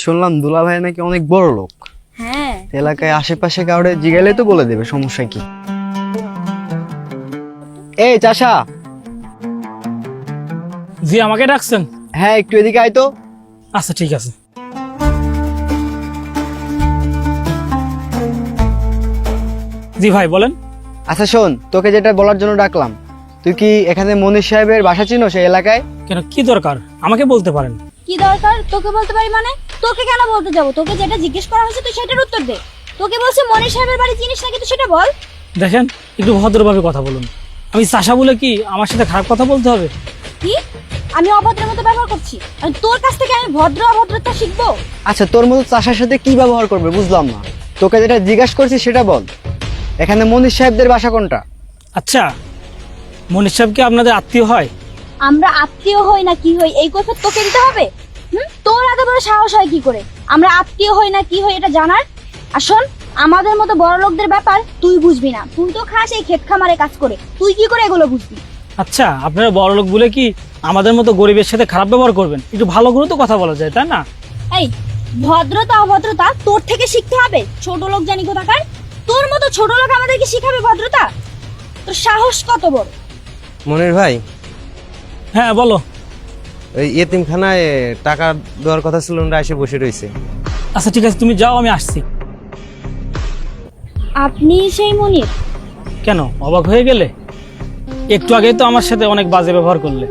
শুনলাম দুলা ভাই নাকি অনেক বড় লোক। হ্যাঁ, এলাকায় আশেপাশে কাউরে জিগাইলে তো বলে দেবে, সমস্যা কি? এই চাষা। জি, আমাকে ডাকছেন? হ্যাঁ, একটু এদিকে আয় তো। আচ্ছা, ঠিক আছে। জি ভাই, বলেন। আচ্ছা শোন, তোকে যেটা বলার জন্য ডাকলাম, তুই কি এখানে মনির সাহেবের বাসা চিনো সেই এলাকায়? কেন, কি দরকার? আমাকে বলতে পারেন। কি দরকার? তোকে বলতে পারি মানে? তোকে কেন বলতে যাবো? তোকে যেটা জিজ্ঞেস করা হয়েছে তুই সেটার উত্তর দে। তোকে বলছে মনির সাহেবের বাড়ি চিনিস নাকি, তুই সেটা বল। দেখেন, একটু ভদ্রভাবে কথা বলুন। আমি চাষা বলে কি আমার সাথে খারাপ কথা বলতে হবে? কি? আমি অভদ্রের মতো ব্যবহার করছি আর তোর কাছ থেকে আমি ভদ্র অভদ্রতা শিখবো? আচ্ছা, তোর মতো চাষার সাথে কি ব্যবহার করবে বুঝলাম না। তোকে যেটা জিজ্ঞাসা করছি সেটা বল, এখানে মনির সাহেবদের বাসা কোনটা? আচ্ছা, মনির সাহেব কি আপনাদের আত্মীয় হয়? আমরা আত্মীয় হই না কি হই এই কৈফিয়ত তোকে দিতে হবে? তোর এত বড় সাহস হয় কি করে আমরা আত্মীয় হই না কি হই এটা জানার? আর শোন, আমাদের মতো বড় লোকদের ব্যাপার তুই বুঝবি না। তুই তো খাস এই ক্ষেত খামারে কাজ করে, তুই কি করে এগুলো বুঝবি? আচ্ছা, আপনারা বড় লোক বলে কি আমাদের মতো গরিবের সাথে খারাপ ব্যবহার করবেন? একটু ভালো করে তো কথা বলা যায়, তাই না? এই ভদ্রতা অভদ্রতা তোর থেকে শিখতে হবে, ছোট লোক জানি কোথাকার। তোর মতো ছোট লোক আমাদেরকে শিখাবে ভদ্রতা? তোর সাহস কত বড়? মনির ভাই, হ্যাঁ, বলো। ওই এতিমখানায় টাকা দেওয়ার কথা ছিল, ওরা এসে বসে রয়েছে। আচ্ছা, ঠিক আছে, তুমি যাও, আমি আসছি। আপনি সেই মনির? কেন, অবাক হয়ে গেলে? একটু আগেই তো আমার সাথে অনেক বাজে ব্যবহার করলে।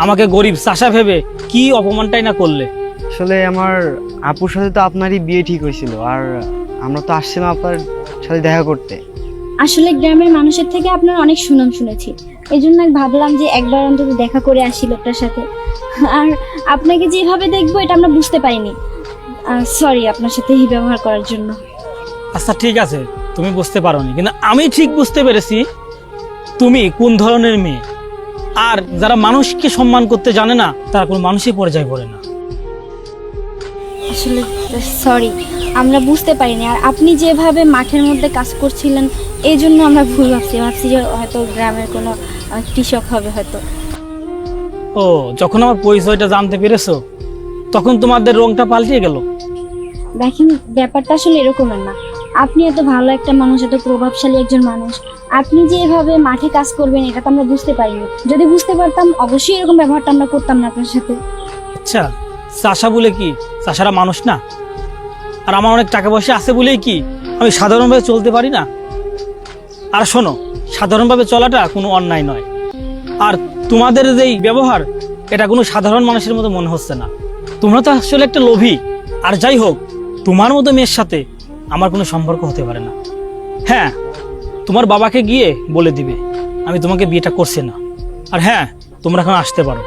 আমাকে গরিব চাষা ভেবে কি অপমানটাই না করলে। আসলে আমার আপুর সাথে তো আপনারই বিয়ে ঠিক হয়েছিল, আর আমরা তো আসছিলাম আপনার সাথে দেখা করতে। আসলে গ্রামের মানুষের থেকে আপনার অনেক সুনাম শুনেছি, এই জন্য ভাবলাম যে একবার অন্তত দেখা করে আসি লোকটার সাথে। আর আপনাকে যেভাবে দেখবো এটা আমরা বুঝতে পারিনি। সরি আপনার সাথে এই ব্যবহার করার জন্য। আচ্ছা, ঠিক আছে, তুমি বুঝতে পারোনি, কিন্তু আমি ঠিক বুঝতে পেরেছি তুমি কোন ধরনের মেয়ে। আর যারা মানুষকে সম্মান করতে জানে না তারা কোনো মানুষই পর্যায়ে পড়ে না। আসলে সরি, আমরা বুঝতে পারিনি। আর আপনি যেভাবে মাঠের মধ্যে কাজ করছিলেন এই জন্য আমরা ভুল ভাবছি যে হয়তো গ্রামের কোনো কৃষক হবে হয়তো। ও, যখন আমার পরিচয়টা জানতে পেরেছো তখন তোমাদের রংটা পাল্টে গেল। দেখেন, ব্যাপারটা আসলে এরকমের না। আপনি এত ভালো একটা মানুষ, এত প্রভাবশালী একজন মানুষ, আপনি যে এভাবে মাঠে কাজ করবেন এটা তো আমরা বুঝতে পারিনি। যদি বুঝতে পারতাম অবশ্যই এরকম ব্যবহারটা আমরা করতাম না আপনার সাথে। আচ্ছা, চাষা বলে কি চাষারা মানুষ না? আর আমার অনেক টাকা পয়সা আছে বলেই কি আমি সাধারণভাবে চলতে পারি না? আর শোনো, সাধারণভাবে চলাটা কোনো অন্যায় নয়। আর তোমাদের যেই ব্যবহার এটা কোনো সাধারণ মানুষের মতো মনে হচ্ছে না। তোমরা তো আসলে একটা লোভী। আর যাই হোক, তোমার মতো মেয়ের সাথে আমার কোনো সম্পর্ক হতে পারে না। হ্যাঁ, তোমার বাবাকে গিয়ে বলে দিবে আমি তোমাকে বিয়েটা করছি না। আর হ্যাঁ, তোমরা এখন আসতে পারো।